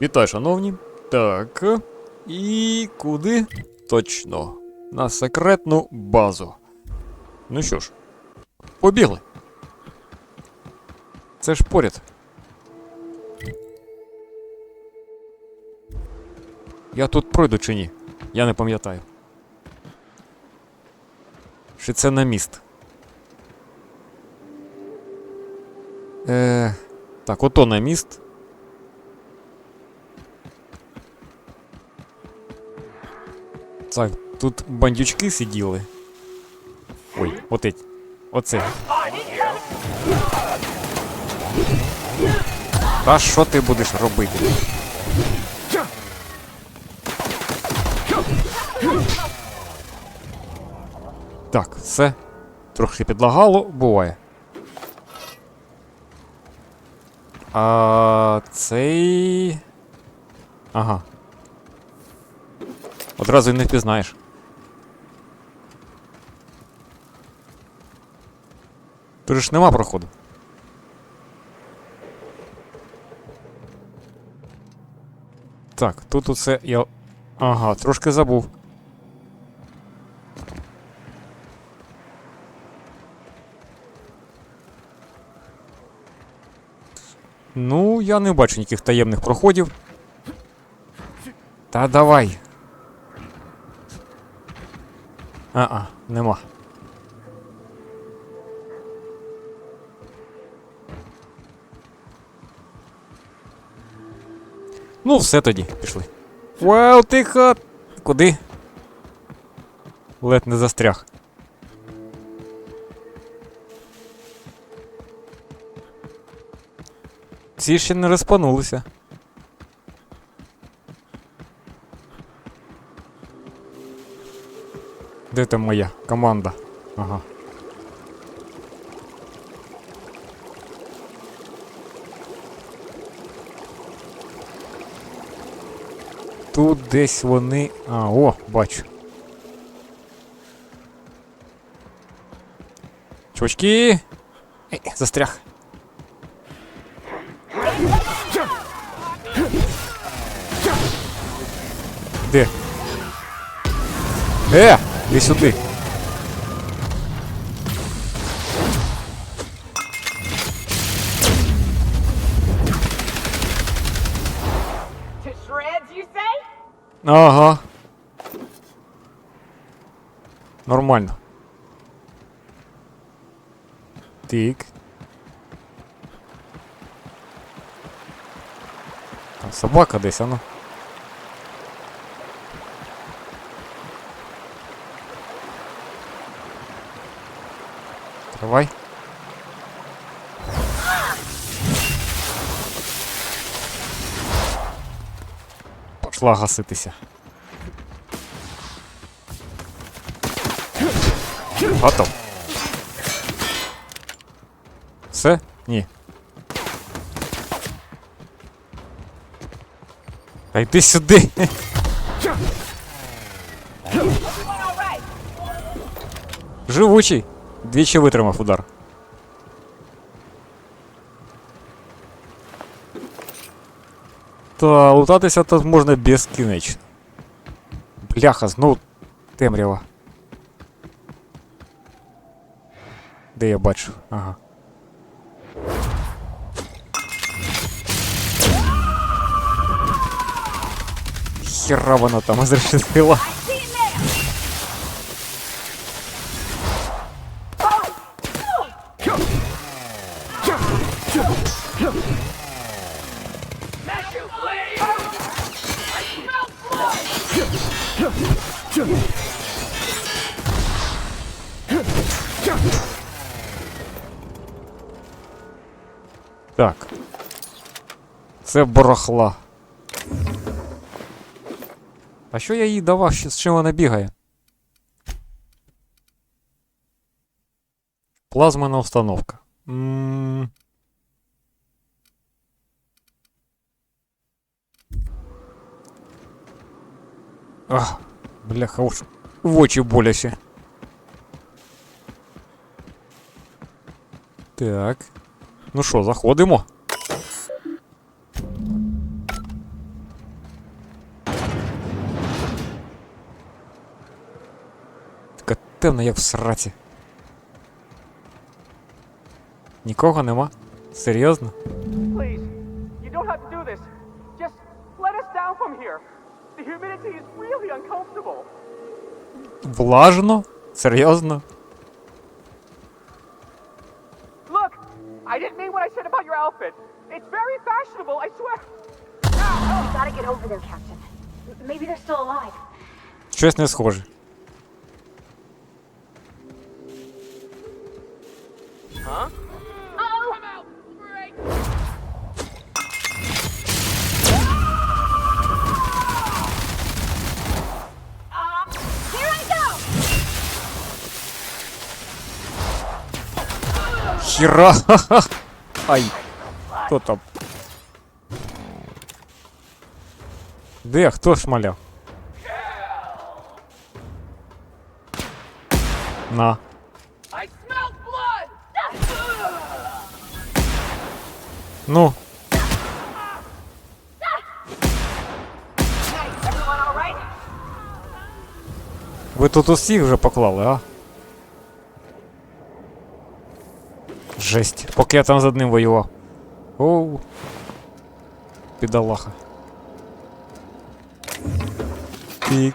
Вітаю, шановні. Так. І куди? Точно. На секретну базу. Ну що ж, побігли. Це ж поряд. Я тут пройду чи ні? Я не пам'ятаю. Чи це на міст? Так, ото на міст. Так, тут бандючки сиділи. Ой, оце. Та що ти будеш робити? Так, все. Трохи підлагало, буває. А цей... Ага. Одразу й не впізнаєш. Тут ж нема проходу. Так, тут оце я... Ага, трошки забув. Ну, я не бачу ніяких таємних проходів. Та давай. Нема. Ну, все тоді, пішли. Вау, тихо! Куди? Ледь не застряг. Ці ще не розпанулися. Де там моя команда? Ага. Тут десь вони... О, бачу. Чувачки! Застряг. Де? Іди сюди. Ага. Нормально. Так. Там собака десь, ну. Давай. Пошла гаситися. Готов. Все? Ні. Та йди сюди. Живучий. Двічі витримав удар. Та лутатися тут можна безкінечно. Бляха, знову темрява. Де я бачу? Ага. Хіра вона там зрешетила. Так. Це барахла. А що я їй давав, з чим вона бігає? Плазмана установка. Ах, бляха, уж в очі боляче. Так. Ну що, заходимо? темно, як в сраці. Нікого нема? Серйозно? Please, you don't have to do this. Just let us down from here. The humidity is really uncomfortable. Влажно? Серйозно? Look, I didn't mean what I said about your outfit. It's very fashionable, I swear. We gotta get over there, Captain. Maybe they're still alive. Щось не схоже. Huh? Oh! Come out! Great! Here I go! Хіра! Ай! Хто там? Де? Хто шмаляв? На. I smell blood! Ну, Everyone all right? ви тут усіх вже поклали, а? Жесть. Поки я там з одним воював. Оу. Підалаха. Тік.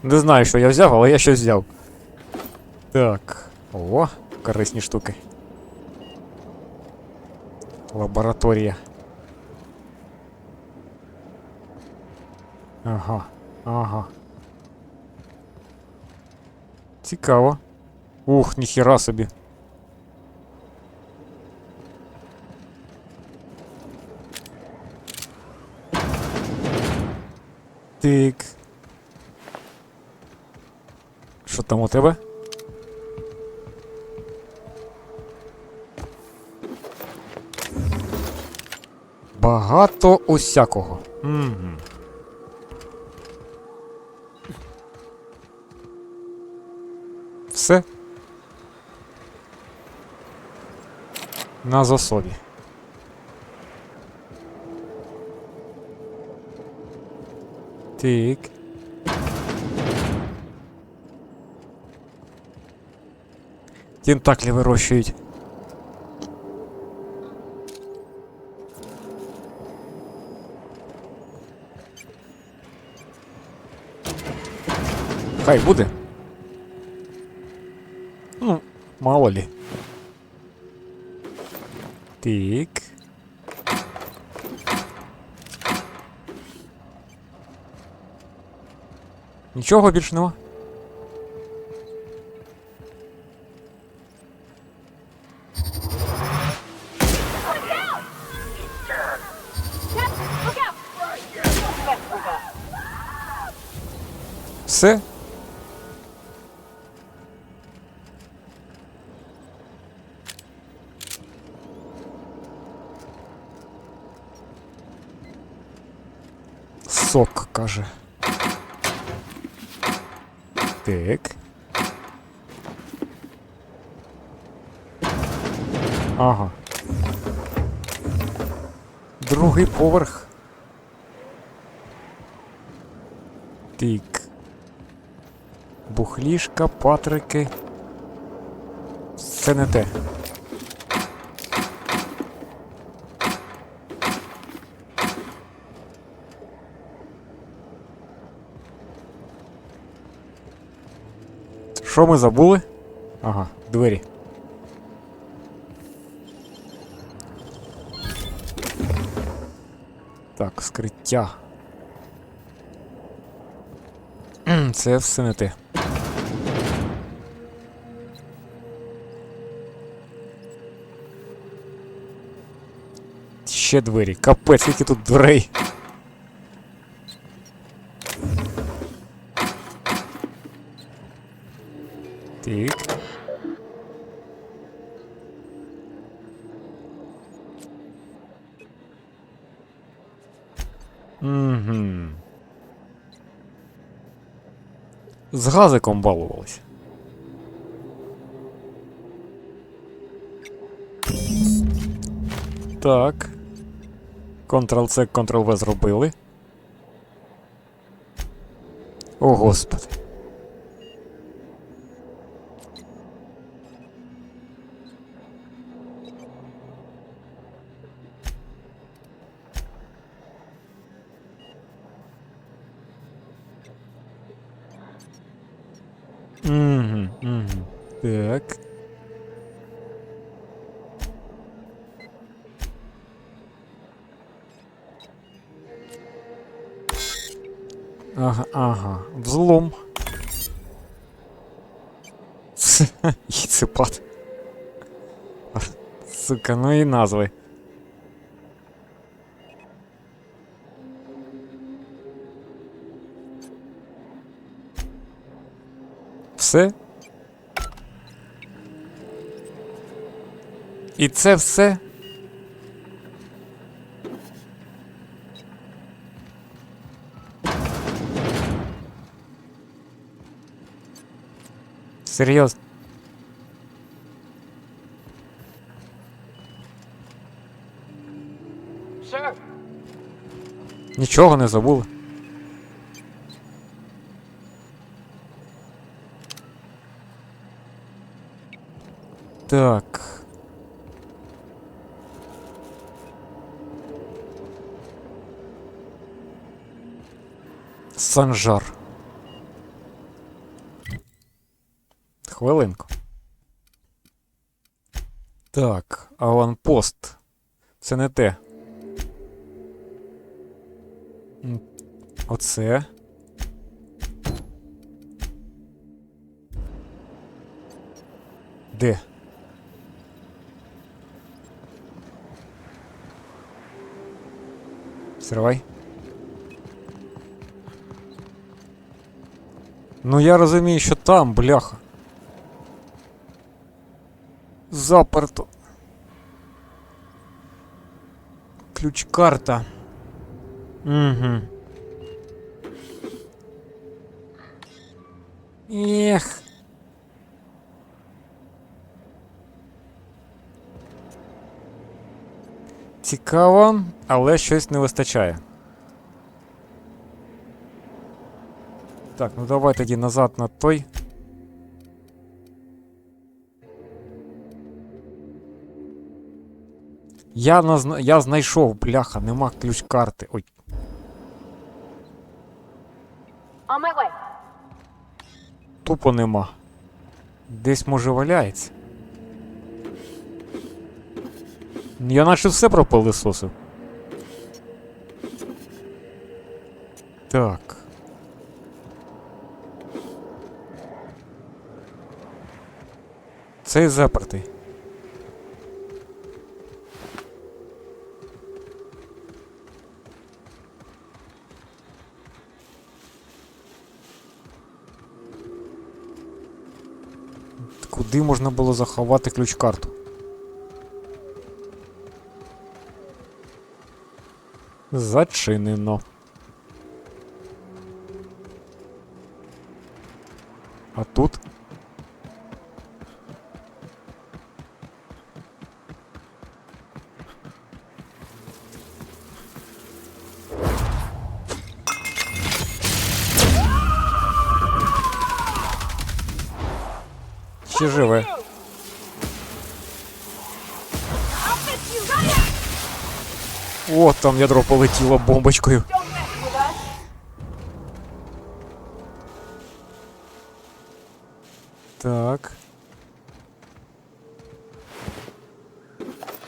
Не знаю, що я взяв, але я щось взяв. Так. О, корисні штуки. Лабораторія. Ага, ага. Цікаво. Ух, ніхіра собі. Тик. Що там у тебе? Багато усякого. Угу. Все. На засобі. Тик. Тентаклі вирощують. Хай буде. Ну, мало ли. Так. Нічого більше нема. Все? Сок, каже. Так. Ага. Другий поверх. Так. Бухлішка, патрики. Це не те. Що ми забули? Ага, двері. Так, скриття. Це все не те. Ще двері. Капець, скільки тут дверей. Так. Угу. З газиком балувались. Так. Ctrl-C, Ctrl-V зробили. О, Господи. Так. Ага, ага. Взлом. Яйцепад. Сука, ну і назви. Все? І це все? Серйозно? Sir, Нічого не забули? Так. Санжар. Хвилинку. Так, аванпост. Це не те. Оце. Де? Стривай. Ну я розумію, що там, бляха. Заперто. Ключ-карта. Угу. Ех. Цікаво, але щось не вистачає. Так, ну давай тоді назад на той. Я знайшов, бляха, нема ключ-карти. Ой. On my way. Тупо нема. Десь може валяється. Я наче все пропилисосив. Так. Цей запертий. Куди можна було заховати ключ-карту? Зачинено. А тут? Ще живе. О, там ядро полетіло бомбочкою. Don't mess with us. Так.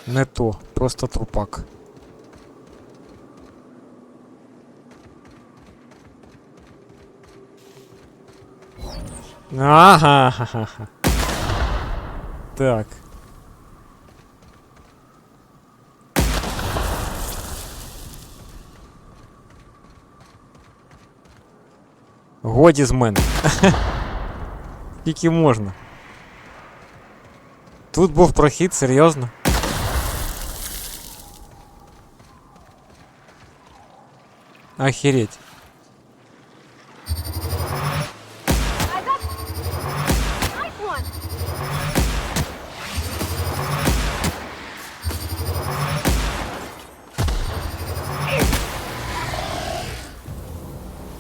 Не то, просто трупак. Ага, ха-ха-ха. Так. Годі з мене. Скільки можна? Тут був прохід, серйозно? Охереть. Eyes up. Nice one.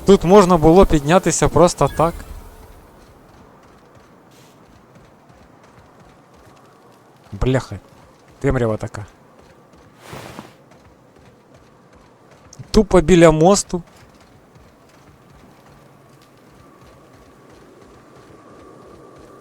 Тут можна було піднятися просто так. Бляха. Темрява така. Тупо біля мосту.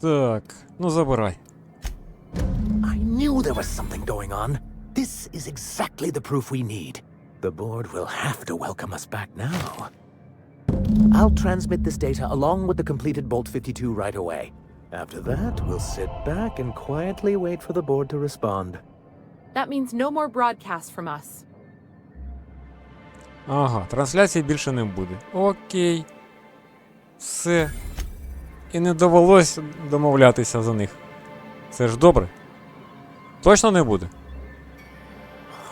Так, ну забирай. I knew there was something going on. This is exactly the proof we need. The board will have to welcome us back now. I'll transmit this data along with the completed Bolt 52 right away. After that, we'll sit back and quietly wait for the board to respond. That means no more broadcasts from us. Ага, трансляції більше не буде. Окей. Все. І не довелось домовлятися за них. Це ж добре. Точно не буде?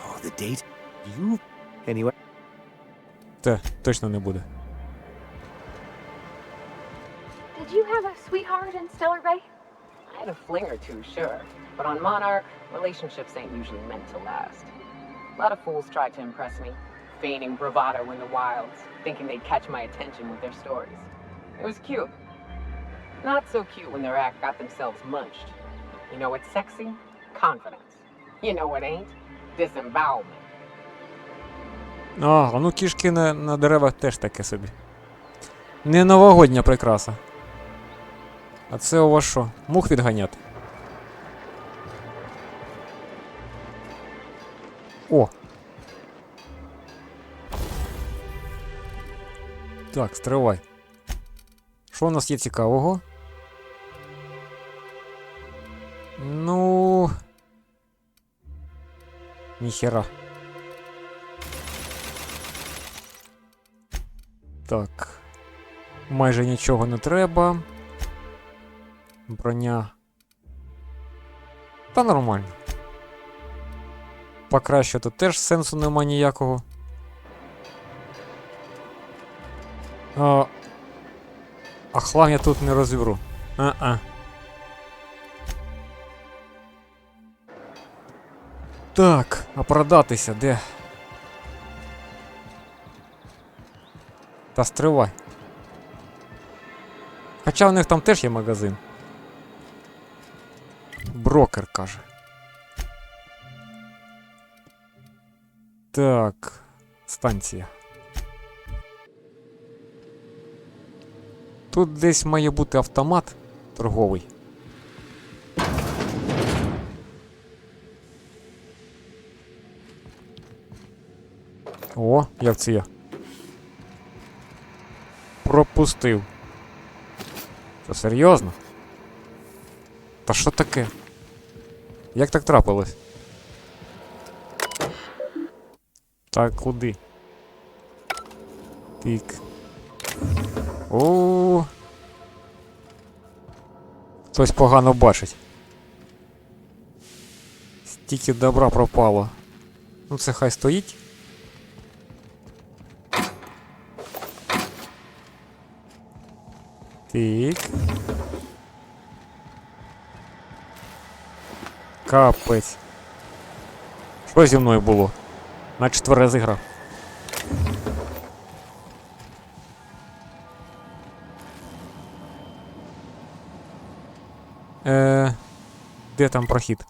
Oh, the date? You... Anyway... Те, точно не буде. Did you have a sweetheart in Stellar Bay? I had a fling or two, sure. But on Monarch, relationships ain't usually meant to last. A lot of fools tried to impress me, feigning bravado in the wilds, thinking they'd catch my attention with their stories. It was cute. Not so cute when their act got themselves munched. You know what's sexy? Confidence. You know what ain't? Disembowelment. А ну кішки на деревах теж таке собі. Не новогодня прикраса. А це у вас що? Мух відганяти? О! Так, стривай. Що у нас є цікавого? Ну... Ніхера. Так. Майже нічого не треба. Броня. Та нормально. Покращити теж сенсу нема ніякого. А хлам я тут не розібру. Так, а продатися де? Та стривай. Хоча у них там теж є магазин. Брокер каже. Так, станція. Тут десь має бути автомат торговий. О, як це я? Пропустив. Що, серйозно? Та що таке? Як так трапилось? Так, куди? Тик. О. Хтось погано бачить. Стільки добра пропало. Ну це хай стоїть. Так. Капець. Що зі мною було? На 4 зіграв. Де там прохід?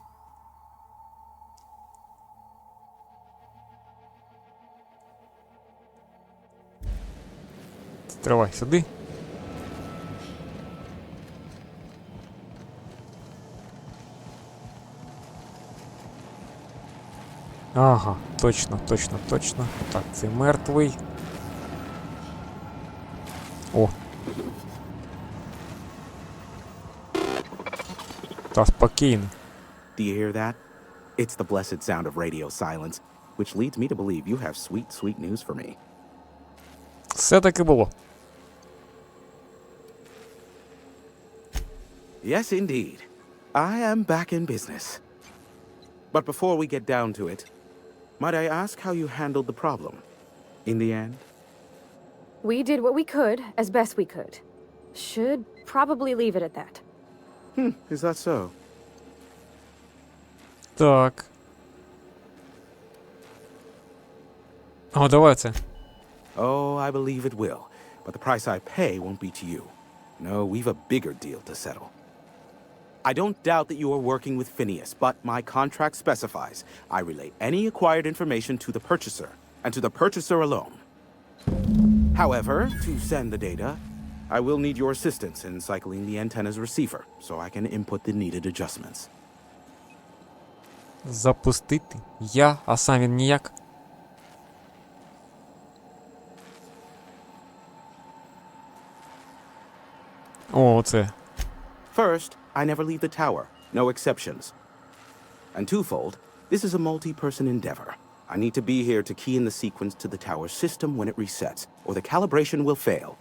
Стривай, сюди. Ага, точно. Так, це мертвий. О. Та спокійно. Do you hear that? It's the blessed sound of radio silence, which leads me to believe you have sweet, sweet news for me. Все таки було. Yes, indeed. I am back in business. But before we get down to it, might I ask how you handled the problem? In the end? We did what we could, as best we could. Should probably leave it at that. Is that so? Так. О, давай це. Oh, I believe it will. But the price I pay won't be to you. No, we've a bigger deal to settle. I don't doubt that you are working with Phineas, but my contract specifies I relay any acquired information to the purchaser, and to the purchaser alone. However, to send the data, I will need your assistance in cycling the antenna's receiver, so I can input the needed adjustments. Запустити? Я, а сам він ніяк. О, оце. First, I never leave the tower, no exceptions. And twofold, this is a multi-person endeavor. I need to be here to key in the sequence to the tower's system when it resets, or the calibration will fail.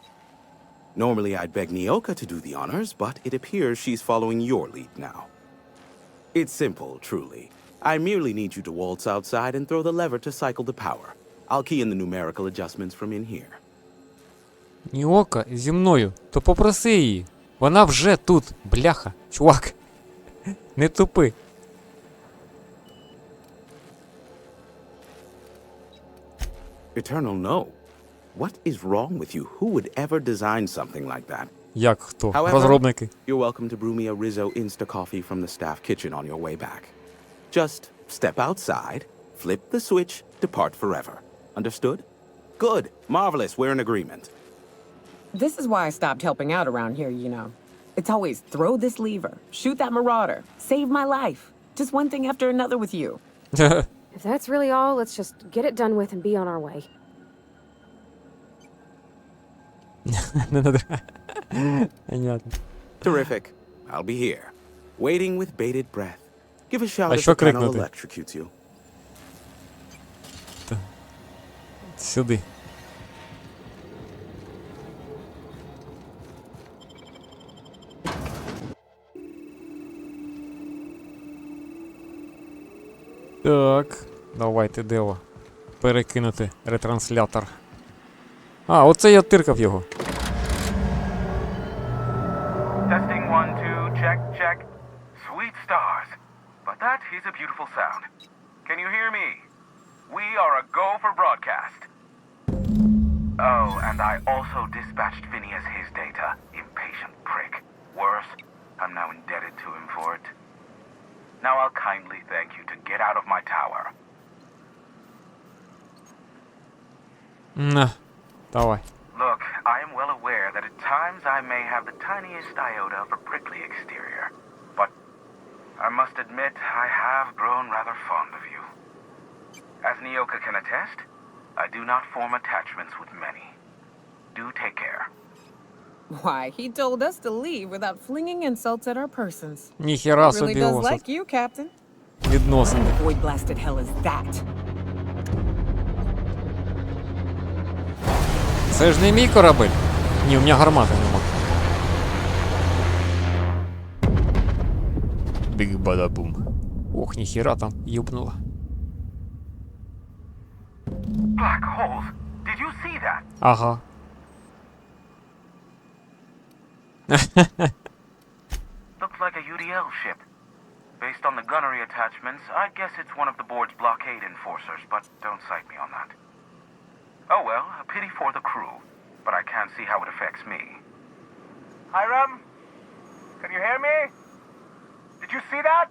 Normally I'd beg Nyoka to do the honors, but it appears she's following your lead now. It's simple, truly. I merely need you to waltz outside and throw the lever to cycle the power. I'll key in the numerical adjustments from in here. Ніока зі мною. То попроси її. Вона вже тут. Бляха. Чувак. Не тупи. Eternal, no. What is wrong with you? Who would ever design something like that? Як хто? However, Розробники. you're welcome to brew me a Rizzo Insta-Coffee from the staff kitchen on your way back. Just step outside, flip the switch, depart forever. Understood? Good. Marvelous. We're in agreement. This is why I stopped helping out around here, you know. It's always throw this lever, shoot that marauder, save my life. Just one thing after another with you. If that's really all, let's just get it done with and be on our way. Не надо. Понятно. Terrific. I'll be here, waiting with bated breath. Give a shout А if що the panel крикнути? electrocutes you. Сюди. Так, давайте диво. Перекинути ретранслятор. А, оце я тиркав його. Testing 1, 2, check, check. Sweet stars. But that is a beautiful sound. Can you hear me? We are a go for broadcast. Oh, and I also dispatched Phineas his data. Impatient prick. Worse, I'm now indebted to him for it. Now I'll kindly thank you to get out of my tower. На, давай. Look, I am well aware that at times I may have the tiniest iota of a prickly exterior. But I must admit I have grown rather fond of you. As Nyoka can attest, I do not form attachments with many. Do take care. Why, he told us to leave without flinging insults at our persons. Ніхера Really собі does у вас like you, Captain. відносини. The void blasted hell is that. Це ж не мій корабель. Ні, у мене гармати нема. Біг бадабум. Ох, ніхера там юбнуло. Black holes. Did you see that? Ага. Looks like a UDL ship. Based on the gunnery attachments, I guess it's one of the board's blockade enforcers, but don't cite me on that. Oh well, a pity for the crew, but I can't see how it affects me. Hiram? Can you hear me? Did you see that?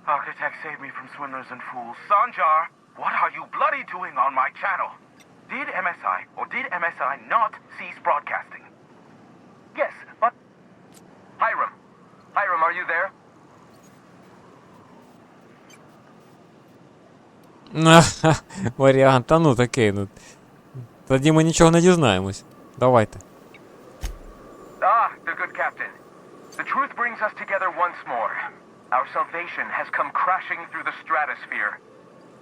Architect saved me from swindlers and fools. Sanjar, what are you bloody doing on my channel? Did MSI or did MSI not cease broadcasting? Yes, but... Hiram. Hiram, are you there? Варіант, та ну такий, ну. Тоді ми нічого не дізнаємось. Давайте. Ah, the good captain. The truth brings us together once more. Our salvation has come crashing through the stratosphere.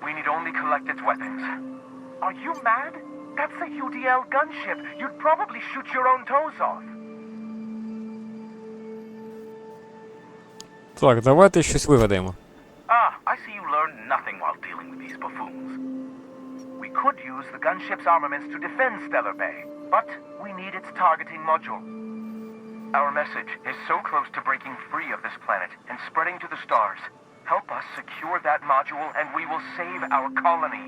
We need only collect its weapons. Are you mad? That's a UDL gunship. You'd probably shoot your own toes off. Так, давайте щось вигадаємо. Ah, I see you learned nothing while dealing with these buffoons. We could use the gunship's armaments to defend Stellar Bay, but we need its targeting module. Our message is so close to breaking free of this planet and spreading to the stars. Help us secure that module and we will save our colony.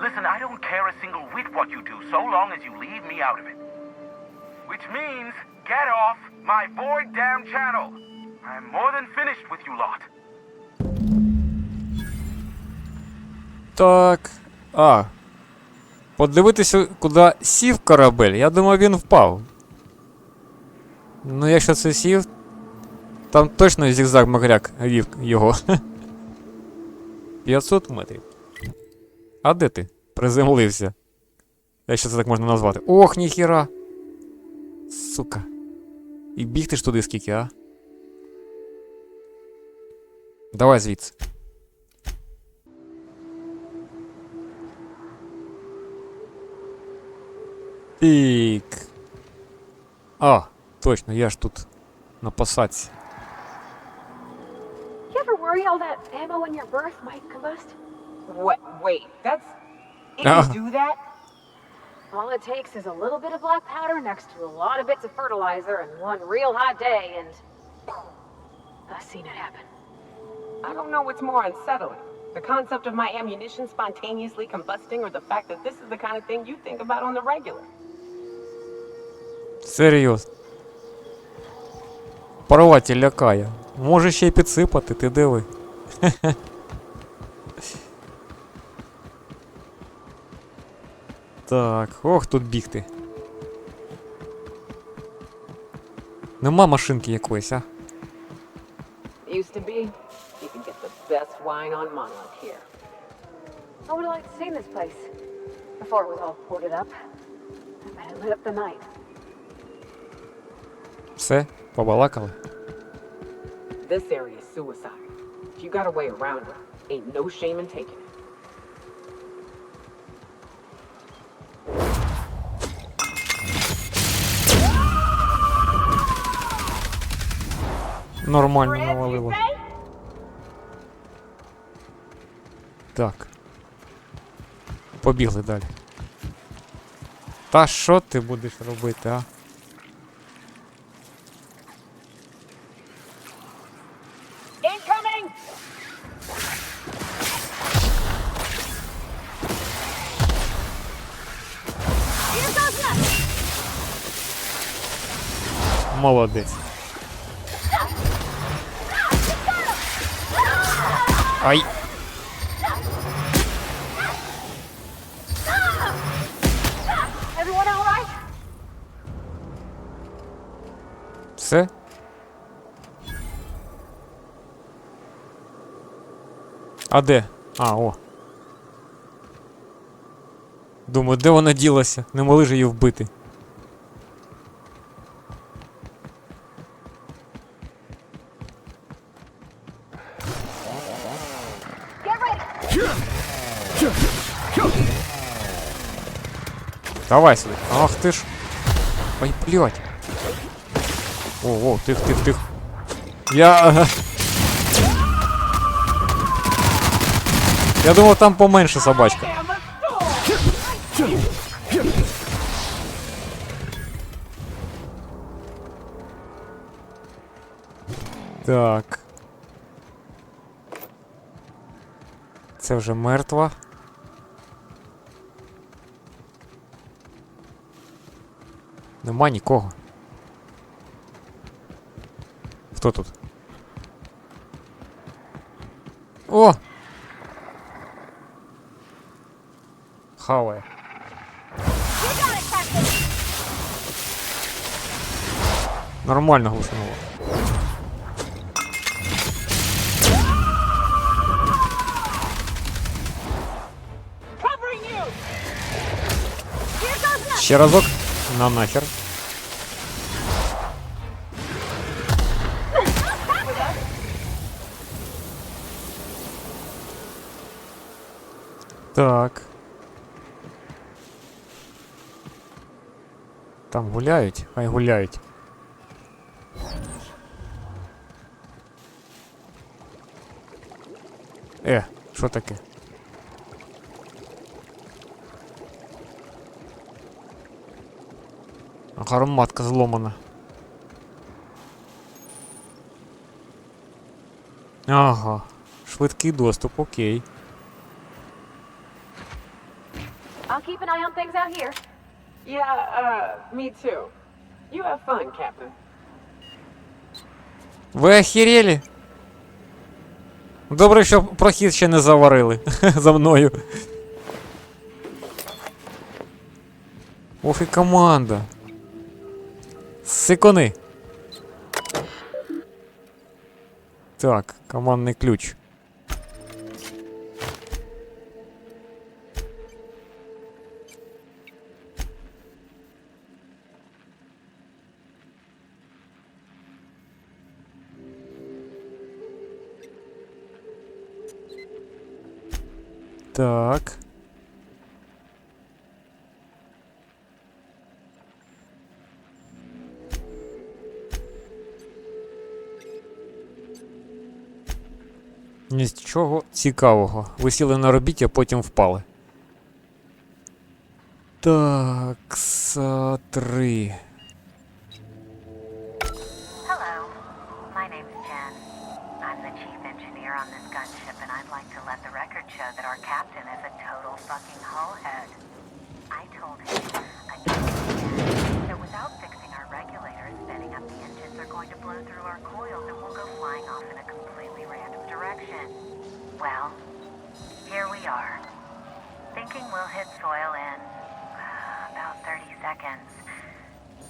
Listen, I don't care a single whit what you do so long as you leave me out of it. Which means, get off my void damn channel. I'm more than finished with you lot. Так. А. Подивитися, куди сів корабель. Я думав, він впав. Ну, якщо це сів, там точно зігзаг Макряк вів його. 500 метрів. А де ти? Приземлився. Якщо це так можна назвати. Ох, ніхіра! Сука. І бігти ж туди скільки, а? Давай звідси. Тік. А, точно, я ж тут на посадці. You ever worry all that ammo in your berth might combust? What? Wait, that's... It Ah. can do that? All it takes is a little bit of black powder next to a lot of bits of fertilizer and one real hot day, and I've seen it happen. I don't know what's more unsettling. The concept of my ammunition spontaneously combusting or the fact that this is the kind of thing you think about on the regular. Серйозно. Порватель лякає. Може ще й підсипати, ти диви. Так, ох, тут бігти. Нема машинки якоїсь, а? Used to be, you could get the best wine on Monarch here. I would have liked to see this place before it was all boarded up. I bet it lit up the night. Все, побалакали. This area is suicide. If you got a way around it, ain't no shame in taking it. Нормально навалило. Так. Побігли далі. Та що ти будеш робити, а? Incoming! Молодець. Ай! Everyone all right? Все? А де? А, о. Думаю, де вона ділася? Не могли ж її вбити. Давай сюди. Ах ти ж. Ой, блядь. О, тих. Я думав, там поменше собачка. Так. Це вже мертва. Нема нікого. Хто тут? О! Хаває. Нормально глушануло. Ще разок. На нахер. Так. Там гуляють? Хай гуляють. Що таке? Гарматка зломана. Ага. Швидкий доступ, окей. I'll keep an eye on things out here. Yeah, me too. You have fun, Captain. Ви охерели? Добре, що прохід ще не заварили за мною. Ох і команда. Сикони. Так, командний ключ. Так. Нічого цікавого. Ви сіли на робіті, а потім впали. Так, 3. Hello, my name's Jen. I'm the chief engineer on this gunship, and I'd like to let the record show that our captain is a total fucking hullhead. I told him again that without fixing our regulators, setting up the engines are going to blow through our coils and we'll go flying off in a completely random direction. Well, here we are. Thinking we'll hit soil in about 30 seconds.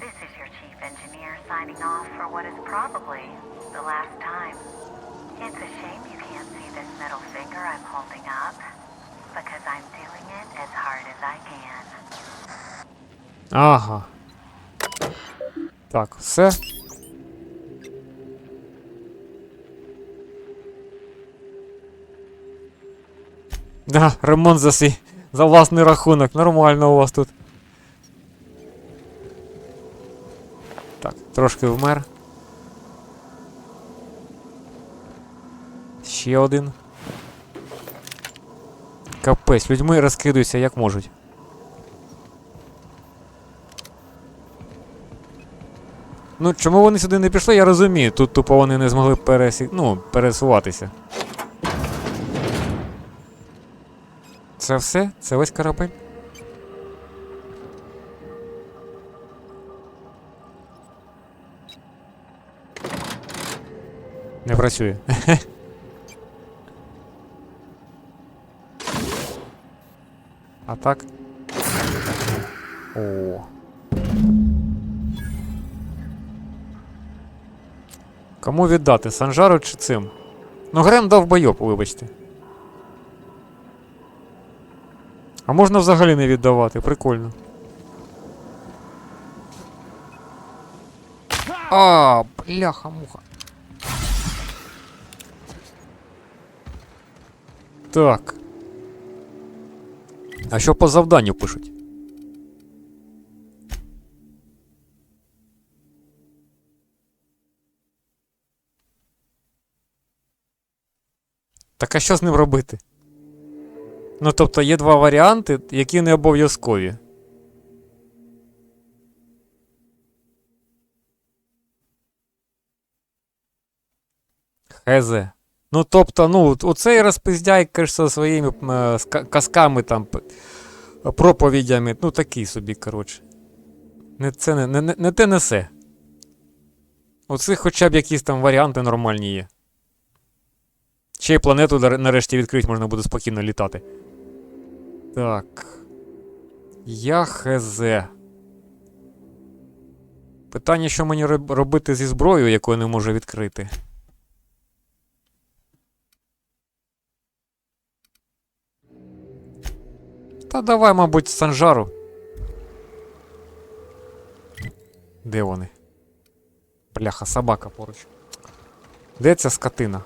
This is your chief engineer signing off for what is probably the last time. It's a shame you can't see this middle finger I'm holding up, because I'm doing it as hard as I can. Ага. Так, все. Да, ремонт за власний рахунок. Нормально у вас тут. Так, трошки вмер. Ще один. Капець, людьми розкидуються як можуть. Ну, чому вони сюди не пішли, я розумію. Тут тупо вони не змогли пересуватися. Це все? Це весь корабель? Не працює. А так? О. Кому віддати? Санжару чи цим? Ну, Грем дав бойоп, вибачте. А можна взагалі не віддавати, прикольно. А, бляха-муха. Так. А що по завданню пишуть? Так а що з ним робити? Ну, тобто є два варіанти, які не обов'язкові. ХЗ. Ну, тобто, оцей розпиздяйка ж зі своїми казками там, проповідями, ну, такий собі, коротше. Не те несе. Оцих хоча б якісь там варіанти нормальні є. Ще й планету нарешті відкрити, можна буде спокійно літати. Так. Я ХЗ. Питання, що мені робити зі зброєю, яку я не можу відкрити. Та давай, мабуть, Санжару. Де вони? Бляха, собака поруч. Де ця скотина?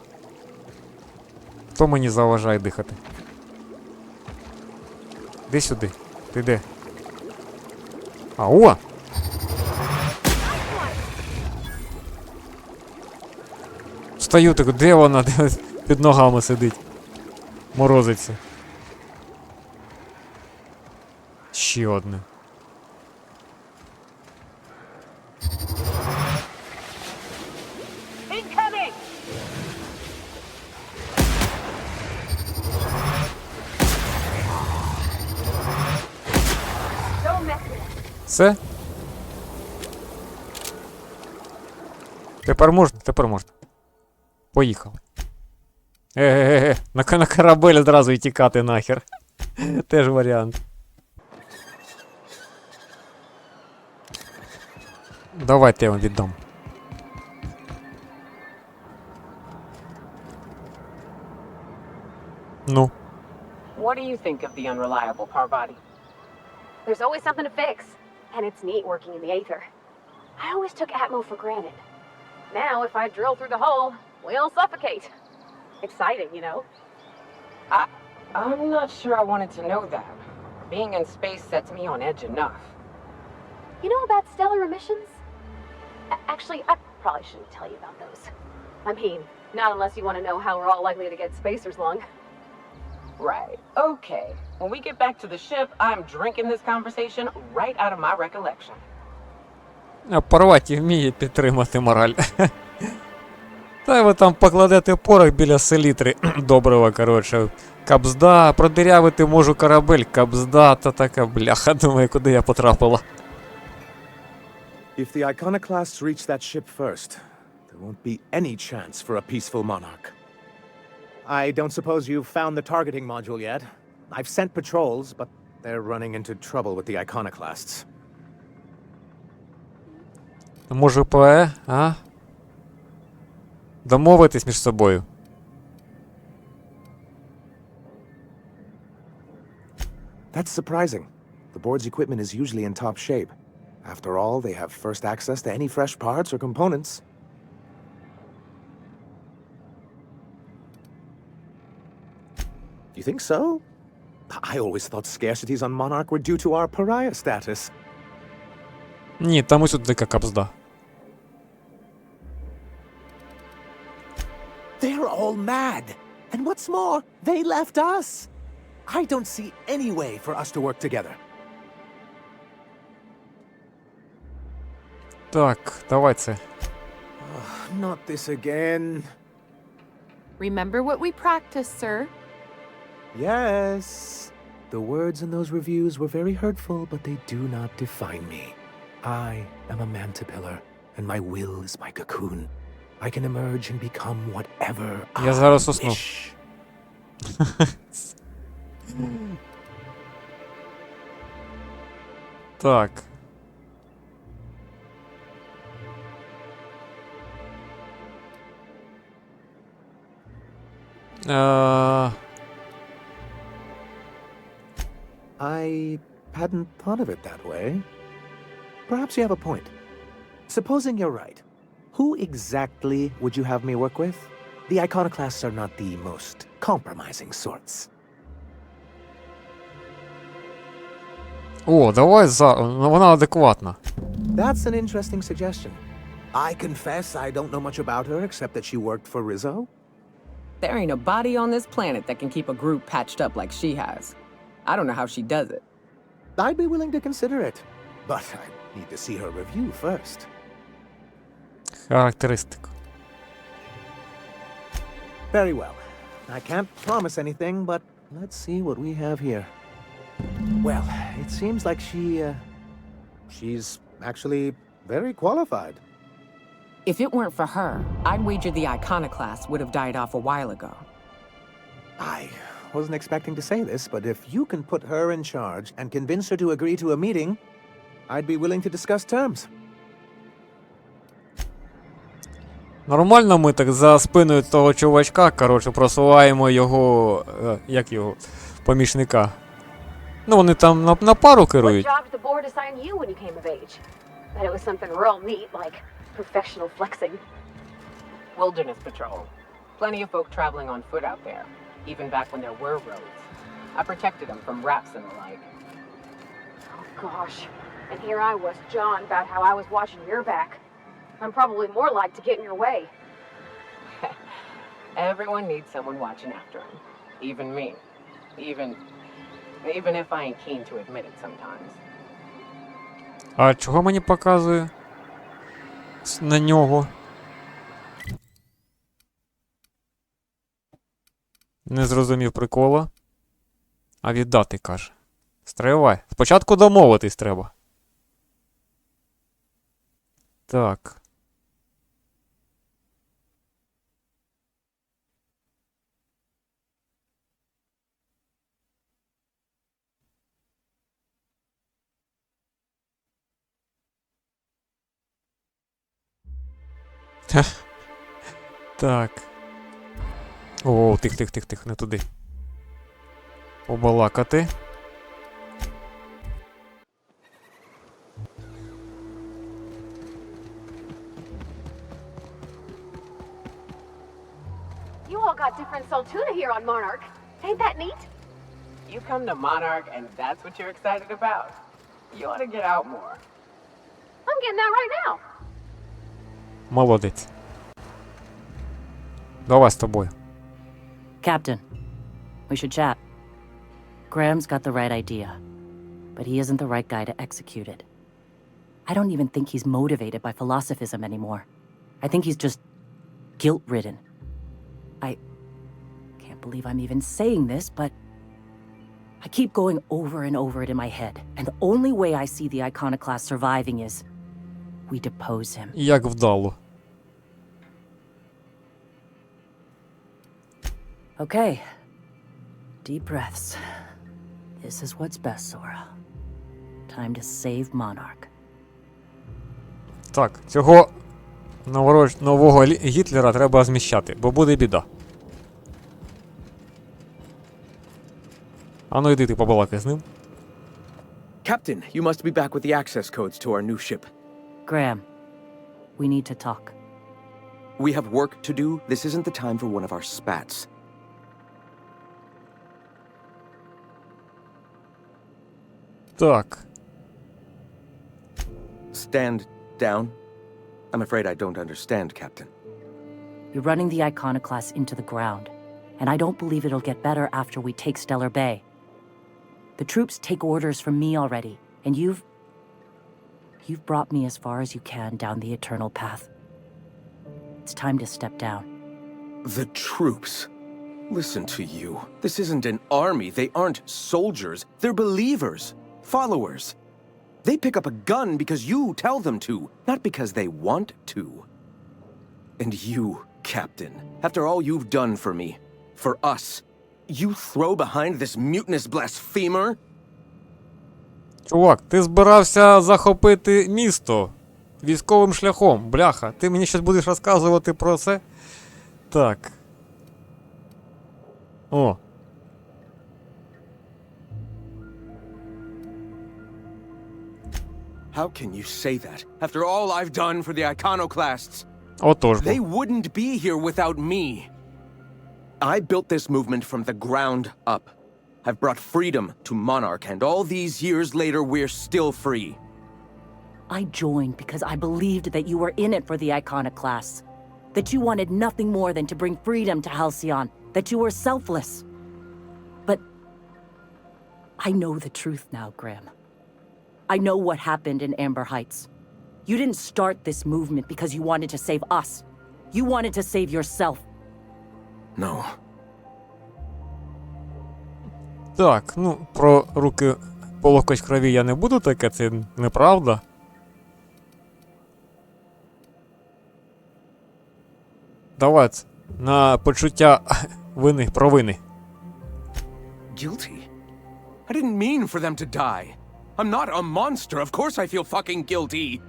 Хто мені заважає дихати? Де сюди? Ти де? А, о! Стою так, де вона? Де під ногами сидить? Морозиться. Ще одне. Incoming! Все? Тепер можна? Тепер можна. Поїхали. На корабель одразу і тікати нахер. Теж варіант. Давайте я вам віддам. Ну. What do you think of the unreliable Parvati? There's always something to fix. And it's neat working in the Aether. I always took Atmo for granted. Now, if I drill through the hole, we'll suffocate. Exciting, you know? I'm not sure I wanted to know that. Being in space sets me on edge enough. You know about stellar emissions? Actually, I probably shouldn't tell you about those. I mean, not unless you want to know how we're all likely to get spacers lung. Right. Okay. When we get back to the ship, I'm drinking this conversation right out of my recollection. А Парваті вміє підтримати мораль. Та ви там покладете порох біля селітри доброго, коротше. Кабзда, продирявити можу корабель, кабзда, та така бляха, думаю, куди я потрапила. If the iconoclasts reach that ship first, there won't be any chance for a peaceful monarch. I don't suppose you've found the targeting module yet. I've sent patrols, but they're running into trouble with the iconoclasts. Може а? Домовитись між собою. That's surprising. The board's equipment is usually in top shape. After all, they have first access to any fresh parts or components. You think so? I always thought scarcities on Monarch were due to our pariah status. Ні, там ось тут така кабзда. They're all mad. And what's more, they left us. I don't see any way for us to work together. Так, давай це. Not this again. Remember what we practiced, sir. Yes. The words in those reviews were very hurtful, but they do not define me. I am a mantipillar, and my will is my cocoon. I can emerge and become whatever Я зараз усну. wish. Так. I hadn't thought of it that way. Perhaps you have a point. Supposing you're right, who exactly would you have me work with? The iconoclasts are not the most compromising sorts. О, давай вона адекватна. That's an interesting suggestion. I confess I don't know much about her except that she worked for Rizzo. There ain't a body on this planet that can keep a group patched up like she has. I don't know how she does it. I'd be willing to consider it, but I need to see her review first. Характеристика. Very well. I can't promise anything, but let's see what we have here. Well, it seems like she's actually very qualified. If it weren't for her, I'd wager the iconoclast would have died off a while ago. I wasn't expecting to say this, but if you can put her in charge and convince her to agree to a meeting, I'd be willing to discuss terms. Нормально ми так за спиною того чувачка, коротше, просуваємо його, як його, помічника. Ну, вони там на пару What керують. job did the board assign you when you came of age? Bet it was something real neat, like professional flexing. Wilderness patrol. Plenty of folk traveling on foot out there, even back when there were roads. I protected them from rats and the like. Oh gosh. And here I was jawing about how I was watching your back. I'm probably more like to get in your way. Everyone needs someone watching after them. Even me. Even if I ain't keen to admit it sometimes. А чого мені показує? На нього. Не зрозумів прикола. А віддати, каже. Стривай. Спочатку домовитись треба. Так. Так. О, тих, не туди. побалакати. You all got different Saltuna here on Monarch. Ain't that neat? You come to Monarch and that's what you're excited about? You ought to get out more. I'm getting that right now. Молодець. Давай з тобою. Captain, we should chat. Graham's got the right idea, but he isn't the right guy to execute it. I don't even think he's motivated by philosophism anymore. I think he's just guilt-ridden. I can't believe I'm even saying this, but I keep going over and over it in my head, and the only way I see the Iconoclast surviving is we depose him. Як вдало. Okay. Deep breaths. This is what's best, Sora. Time to save Monarch. Так, цього нового Гітлера треба зміщати, бо буде біда. А ну йди ти побалакай з ним. Captain, you must be back with the access codes to our new ship. Graham, we need to talk. We have work to do. This isn't the time for one of our spats. Так. Stand down. I'm afraid I don't understand, Captain. You're running the Iconoclast into the ground, and I don't believe it'll get better after we take Stellar Bay. The troops take orders from me already, and you've brought me as far as you can down the eternal path. It's time to step down. The troops. Listen to you. This isn't an army. They aren't soldiers. They're believers. Followers. They pick up a gun because you tell them to, not because they want to. And you, Captain, after all you've done for me, for us, you throw behind this mutinous blasphemer? Чувак, ти збирався захопити місто військовим шляхом, бляха. Ти мені щось будеш розказувати про це? Так. О. How can you say that, after all I've done for the Iconoclasts? Отож бо. They wouldn't be here without me. I built this movement from the ground up. I've brought freedom to Monarch, and all these years later, we're still free. I joined because I believed that you were in it for the Iconoclasts. That you wanted nothing more than to bring freedom to Halcyon. That you were selfless. But I know the truth now, Graham. I know what happened in Amber Heights. You didn't start this movement because you wanted to save us. You wanted to save yourself. No. Так, ну, про руки по локоть крові я не буду таке, це неправда. Давай на почуття вини, провини. Guilty? I didn't mean for them to die. I'm not a monster. Of course I feel fucking guilty.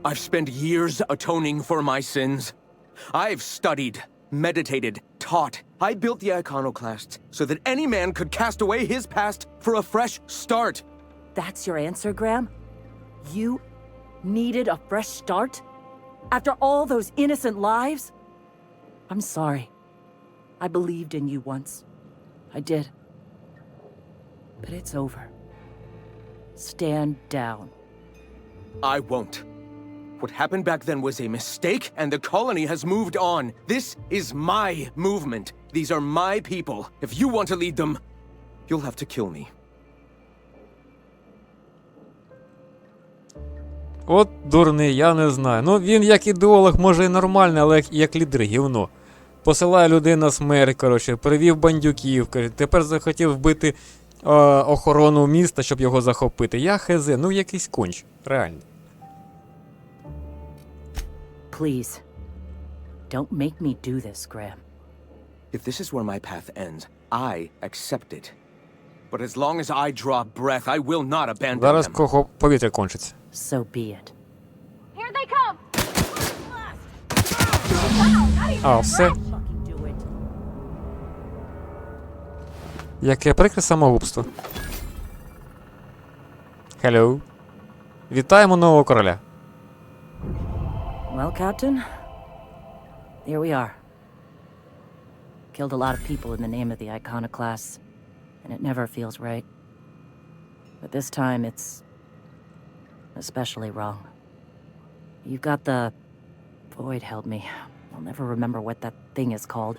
I've spent years atoning for my sins. I've studied, meditated, taught. I built the Iconoclasts so that any man could cast away his past for a fresh start. That's your answer, Graham? You needed a fresh start? After all those innocent lives? I'm sorry. I believed in you once. I did. But it's over. Stand down. I won't. What happened back then was a mistake, and the colony has moved on. This is my movement. These are my people. If you want to lead them, you'll have to kill me. От дурний, я не знаю. Ну, він як ідеолог, може і нормальний, але як лідер гівно. Посилає людей на смерть, коротше, привів бандюків, коротше, тепер захотів вбити охорону міста, щоб його захопити. Я хз, ну якийсь конч, реально. Please, don't make me do this, Graham. If this is where my path ends, I accept it. But as long as I draw breath, I will not abandon Зараз them. кого повітря кончиться. So be it. Here they come! А, все. Fucking do it. Яке прикре самогубство. Hello. Вітаємо нового короля. Well, Captain, here we are. Killed a lot of people in the name of the iconoclasts, and it never feels right. But this time it's especially wrong. You've got the... Void help me. I'll never remember what that thing is called.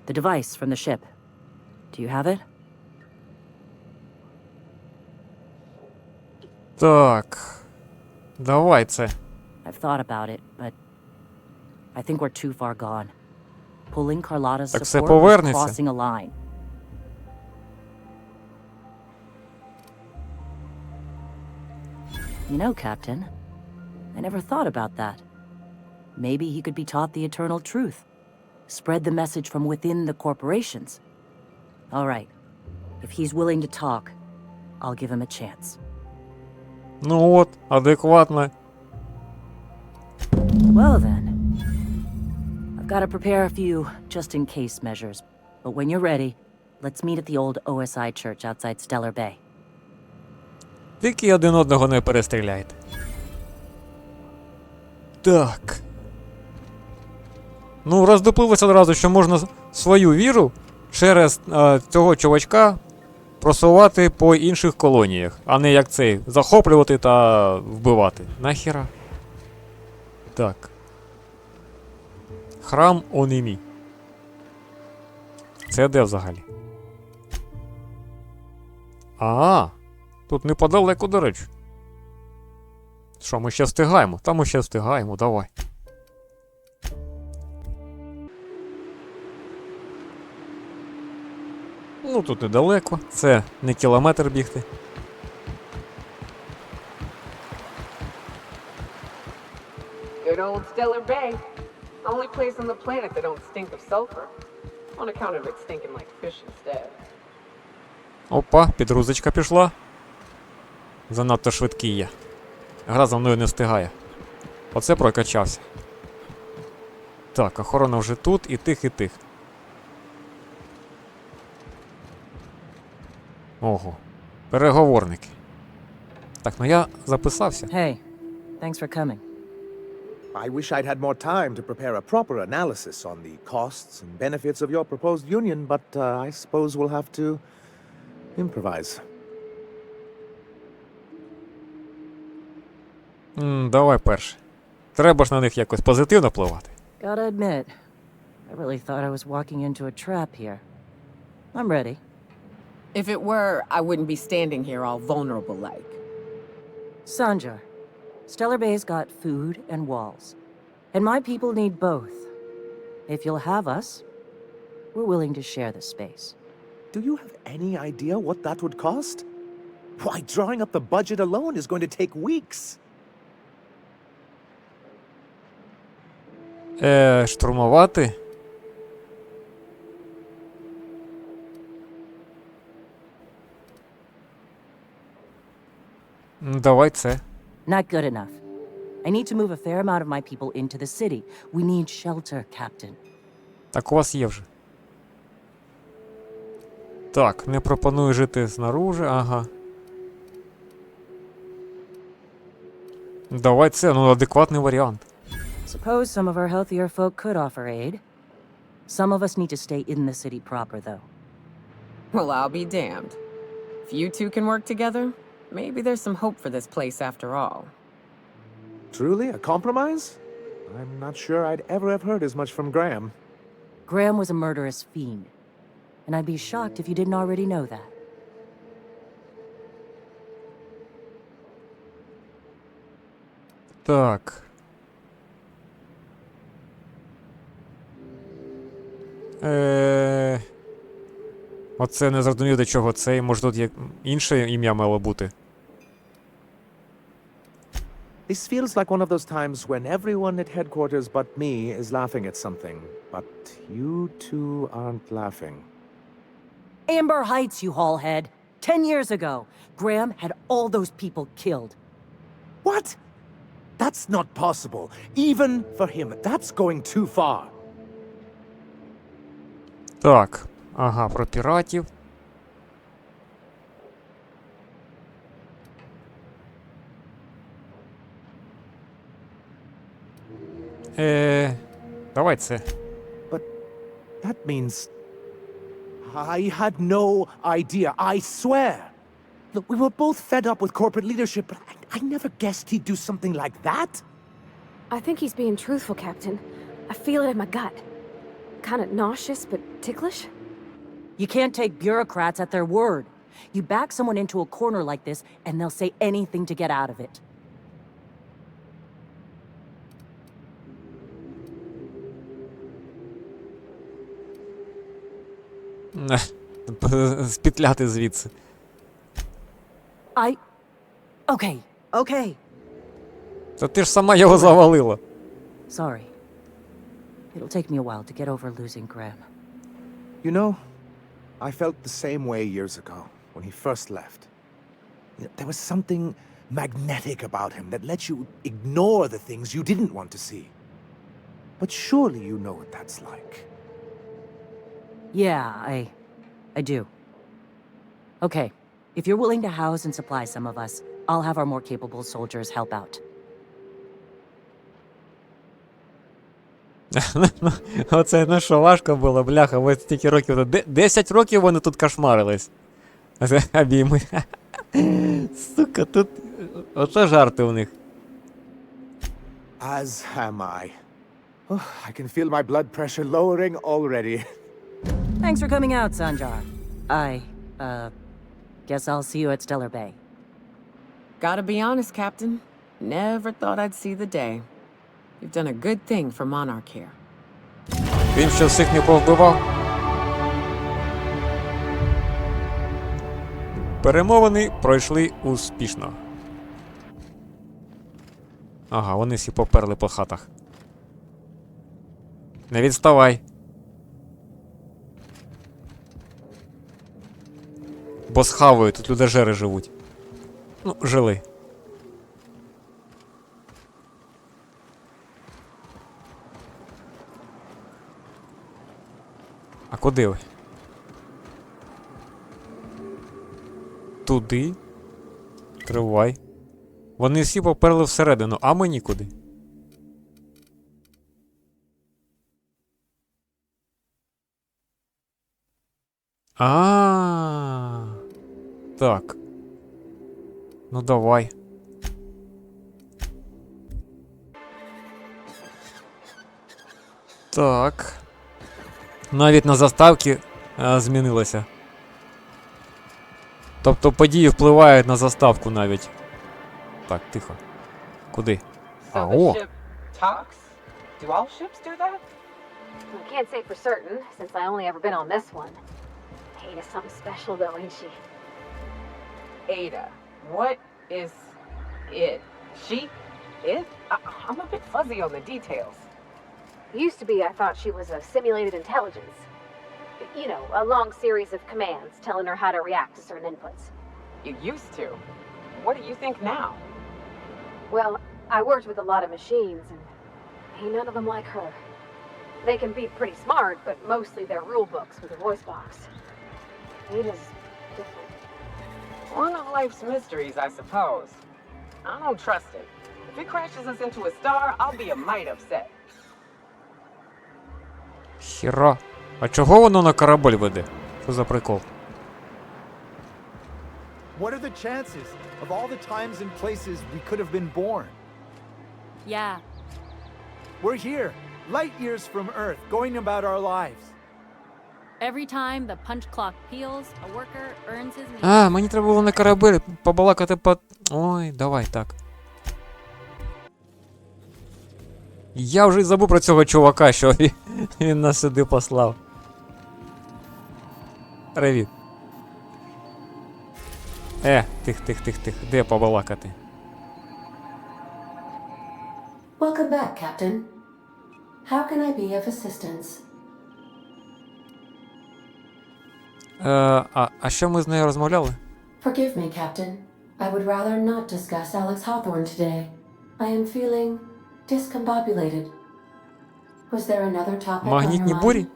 The device from the ship. Do you have it? Так. Давай це. I've thought about it, but I think we're too far gone. Pulling Carlotta's Так це support is повернеться. crossing a line. You know, Captain, I never thought about that. Maybe he could be taught the eternal truth. Spread the message from within the corporations. All right. If he's willing to talk, I'll give him a chance. Ну от, адекватно. Well then. I've got to prepare a few just-in-case measures. But when you're ready, let's meet at the old OSI church outside Stellar Bay. Тільки один одного не перестріляйте. Так. Ну, роздупилося одразу, що можна свою віру через цього чувачка просувати по інших колоніях, а не як цей, захоплювати та вбивати. Нахіра? Так. Храм Онімі. Це де взагалі? Тут неподалеку, до речі. Що, ми ще встигаємо? Та ми ще встигаємо, давай. Ну, тут недалеко. Це не кілометр бігти. Good old Stellar Bay. Only place on the planet that don't stink of sulfur. On account of it stinking like fish instead. Опа, підгрузочка пішла. Занадто швидкий я. Гра за мною не встигає. Оце прокачався. Так, охорона вже тут, і тих, і тих. Ого. Переговорники. Так, ну я записався. Hey, thanks for coming. I wish I'd had more time to prepare a proper analysis on the costs and benefits of your proposed union, but I suppose we'll have to improvise. Давай перше. Треба ж на них якось позитивно впливати. Gotta admit, I really thought I was walking into a trap here. I'm ready. If it were, I wouldn't be standing here all vulnerable like. Sanjar, Stellar Bay's got food and walls. And my people need both. If you'll have us, we're willing to share the space. Do you have any idea what that would cost? Why, drawing up the budget alone is going to take weeks. Штурмувати? Давай це. Not good enough. I need to move a fair amount of my people into the city. We need shelter, Captain. Так у вас є вже. Так, не пропоную жити знаружи, ага. Давай це, ну адекватний варіант. Suppose some of our healthier folk could offer aid. Some of us need to stay in the city proper, though. Well, I'll be damned. If you two can work together, maybe there's some hope for this place after all. Truly, a compromise? I'm not sure I'd ever have heard as much from Graham. Graham was a murderous fiend. And I'd be shocked if you didn't already know that. Так. Оце не зрозумів, до чого це. Може тут є інше ім'я мало бути. This feels like one of those times when everyone at headquarters but me is laughing at something. But you two aren't laughing. Amber Heights, you haulhead. 10 years ago, Graham had all those people killed. What? That's not possible. Even for him, that's going too far. Так. Ага, про піратів. Давай це. That means... I had no idea, I swear. Look, we were both fed up with corporate leadership, but I never guessed he'd do something like that. I think he's being truthful, Captain. I feel it in my gut. Kinda nauseous, but ticklish. You can't take bureaucrats at their word. You back someone into a corner like this, and they'll say anything to get out of it. Спітляти звідси. Okay. Та ти ж сама його завалила. Sorry. It'll take me a while to get over losing Graham. You know, I felt the same way years ago, when he first left. There was something magnetic about him that let you ignore the things you didn't want to see. But surely you know what that's like. Yeah, I do. Okay, if you're willing to house and supply some of us, I'll have our more capable soldiers help out. Оце, ну що, важко було, бляха, ось стільки років. 10 років вони тут кошмарились. Обійми. Сука, тут... Оце жарти у них. As am I. Oh, I can feel my blood pressure lowering already. Thanks for coming out, Sanjar. Guess I'll see you at Stellar Bay. Gotta be honest, Captain. Never thought I'd see the day. You've done a good thing for Monarch here. Він що всіх не повбивав? Перемовини пройшли успішно. Ага, вони всі поперли по хатах. Не відставай. Бо схавають, тут людожери живуть. Ну, жили. А куди ви? Туди? Тривай. Вони всі поперли всередину, а ми нікуди. Так. Ну давай. Так. Навіть на заставці змінилося. Тобто події впливають на заставку навіть. Так, тихо. Куди? А, So the о! ship talks? Do all ships do that? I can't say for certain, since I only ever been on this one. Ada's something special, though, ain't she? Ada. What is it? She? It? I'm a bit fuzzy on the details. Used to be, I thought she was a simulated intelligence. You know, a long series of commands telling her how to react to certain inputs. You used to. What do you think now? Well, I worked with a lot of machines, and ain't none of them like her. They can be pretty smart, but mostly they're rule books with a voice box. Ada's different. One of life's mysteries, I suppose. I don't trust it. If it crashes us into a star, I'll be a mite upset. Хіра. А чого воно на корабель веде? Що за прикол? What are the chances of all the times and places we could have been born? Yeah. We're here, light years from Earth, going about our lives. Every time the punch clock peals, a worker earns his meal. А, мені треба було на корабель побалакати по... Ой, давай так. Я вже й забув про цього чувака, що він нас сюди послав. Привіт. Тих. Де побалакати? Welcome back, Captain. How can I be of assistance? А що ми з нею розмовляли? Forgive me, Captain. I would rather not discuss Alex Hawthorne today. I am feeling discombobulated. Was there another topic on your Магнітні mind? бурі?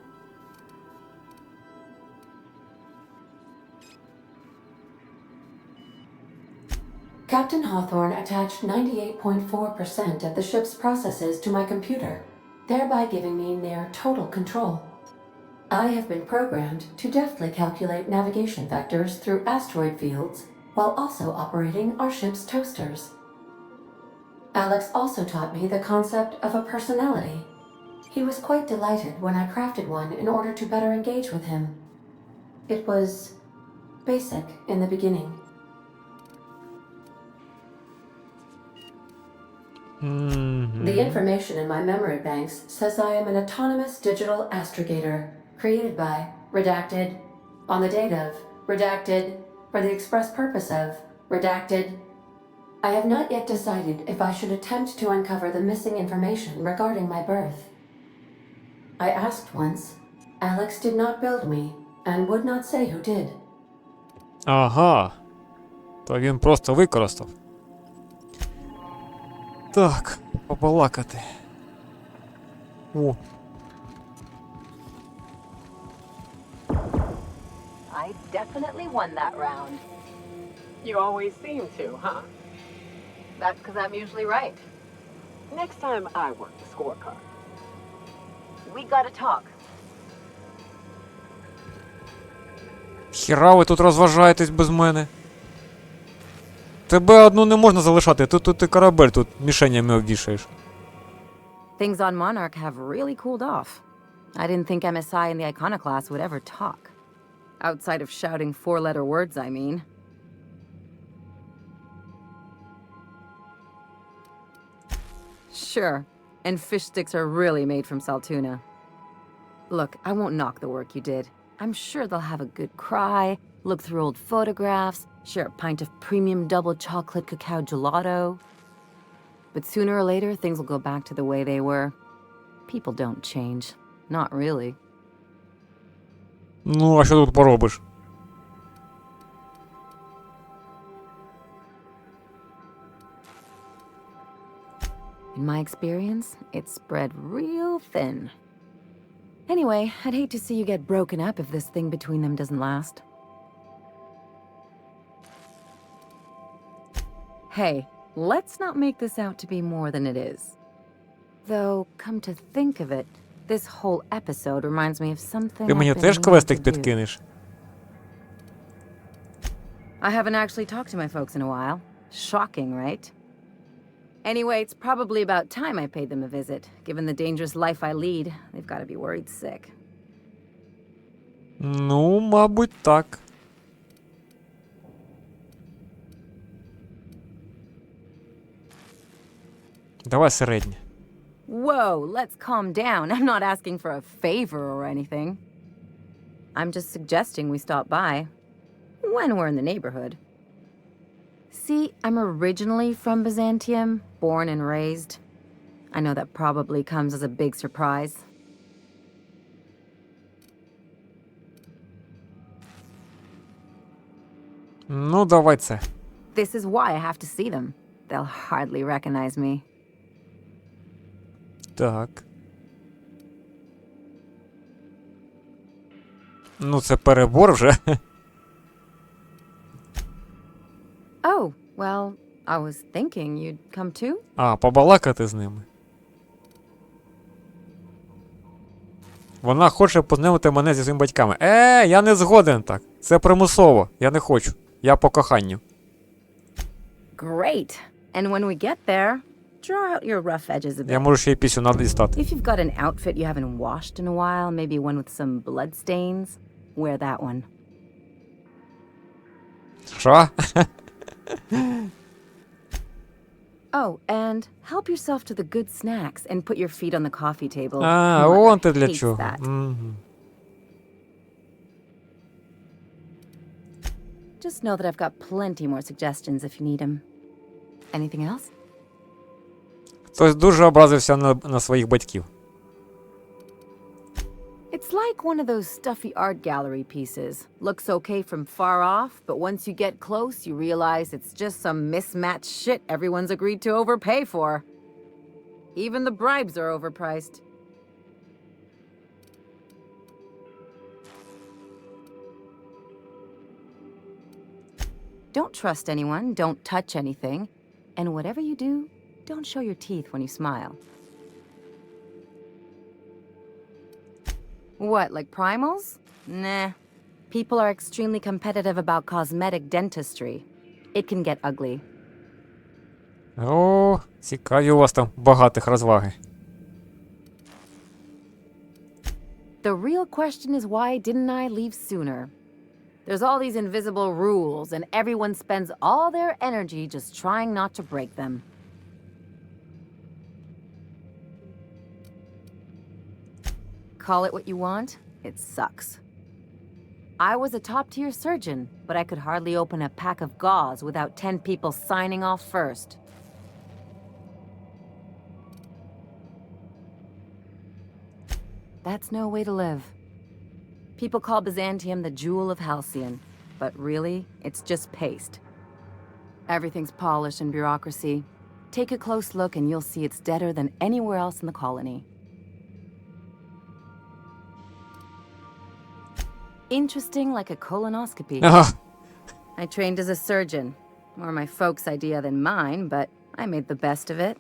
Captain Hawthorne attached 98.4% of the ship's processes to my computer. thereby giving me near total control. I have been programmed to deftly calculate navigation vectors through asteroid fields while also operating our ship's toasters. Alex also taught me the concept of a personality. He was quite delighted when I crafted one in order to better engage with him. It was basic in the beginning. The information in my memory banks says I am an autonomous digital astrogator, created by, redacted, on the date of, redacted, for the express purpose of, redacted. I have not yet decided if I should attempt to uncover the missing information regarding my birth. I asked once. Alex did not build me, and would not say who did. Ага. То він просто використав. Так, побалакати. О. I definitely won that round. You always seem to, huh? That's because I'm usually right. Next time I work the scorecard. We gotta talk. Хіра ви тут розважаєтесь без мене? Тебе одну не можна залишати, тут ти корабель тут мішенями обвішаєш. Things on Monarch have really cooled off. I didn't think MSI and the Iconoclast would ever talk. Outside of shouting four-letter words, I mean. Sure, and fish sticks are really made from Saltuna. Look, I won't knock the work you did. I'm sure they'll have a good cry, look through old photographs, share a pint of premium double chocolate cacao gelato. But sooner or later, things will go back to the way they were. People don't change. Not really. Ну, а що тут поробиш? In my experience, it's spread real thin. Anyway, I'd hate to see you get broken up if this thing between them doesn't last. Hey, let's not make this out to be more than it is. Though, come to think of it, this whole episode reminds me of something. Ти мені I've been теж meaning квестик to do. підкинеш? I haven't actually talked to my folks in a while. Shocking, right? Anyway, it's probably about time I paid them a visit. Given the dangerous life I lead, they've got to be worried sick. Ну, мабуть, так. Давай середнє. Whoa, let's calm down. I'm not asking for a favor or anything. I'm just suggesting we stop by. When we're in the neighborhood. See, I'm originally from Byzantium, born and raised. I know that probably comes as a big surprise. Ну, давай це. This is why I have to see them. They'll hardly recognize me. Так. Ну, це перебор вже. Oh, well, I was thinking you'd come too? А, побалакати з ними. Вона хоче познайомити мене зі своїми батьками. Я не згоден так. Це примусово. Я не хочу. Я по коханню. Great. And when we get there, draw out your rough edges a bit. Я можу ще й пісюна дістати. If you've got an outfit you haven't washed in a while, maybe one with some blood stains, wear that one. Що? Oh, and help yourself to the good snacks and put your feet on the coffee table. А, Mother вон ти для hates чого. that. Мгм. Just know that I've got plenty more suggestions if you need them. Anything else? Хтось дуже образився на своїх батьків. It's like one of those stuffy art gallery pieces. Looks okay from far off, but once you get close, you realize it's just some mismatched shit everyone's agreed to overpay for. Even the bribes are overpriced. Don't trust anyone, don't touch anything, and whatever you do, don't show your teeth when you smile. What, like primals? Nah. People are extremely competitive about cosmetic dentistry. It can get ugly. О, цікаві у вас там багатих розваги. The real question is why didn't I leave sooner? There's all these invisible rules, and everyone spends all their energy just trying not to break them. Call it what you want, it sucks. I was a top-tier surgeon, but I could hardly open a pack of gauze without 10 people signing off first. That's no way to live. People call Byzantium the jewel of Halcyon, but really, it's just paste. Everything's polished and bureaucracy. Take a close look and you'll see it's deader than anywhere else in the colony. Interesting like a colonoscopy. Ага. I trained as a surgeon. More my folks' idea than mine, but I made the best of it.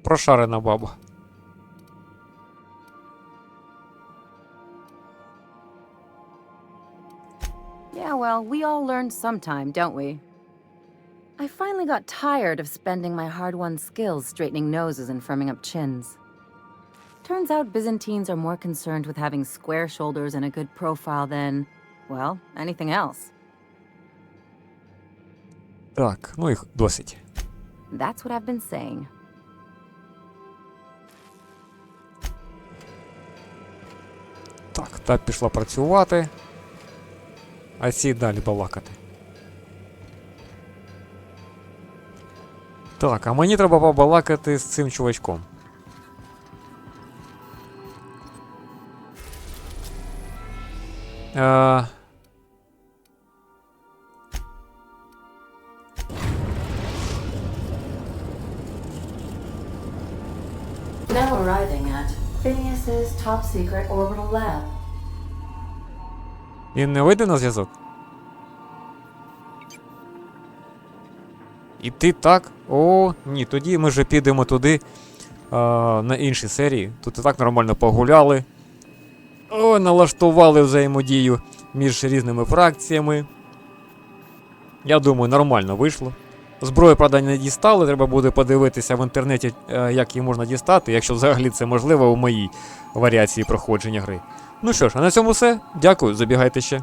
Прошарена баба. Yeah, well, we all learn sometime, don't we? I finally got tired of spending my hard-won skills straightening noses and firming up chins. Turns out Byzantines are more concerned with having square shoulders and a good profile than, well, anything else. Так, ну їх досить. That's what I've been saying. Так, та пішла працювати. А ці далі балакати. Так, а мені треба побалакати з цим чувачком. Now arriving at Phineas's top secret orbital lab. Він не вийде на зв'язок? І ти так? О, ні, тоді ми вже підемо туди, на інші серії. Тут і так нормально погуляли. О, налаштували взаємодію між різними фракціями. Я думаю, нормально вийшло. Зброю, правда, не дістали, треба буде подивитися в інтернеті, як її можна дістати, якщо взагалі це можливо у моїй варіації проходження гри. Ну що ж, а на цьому все. Дякую, забігайте ще.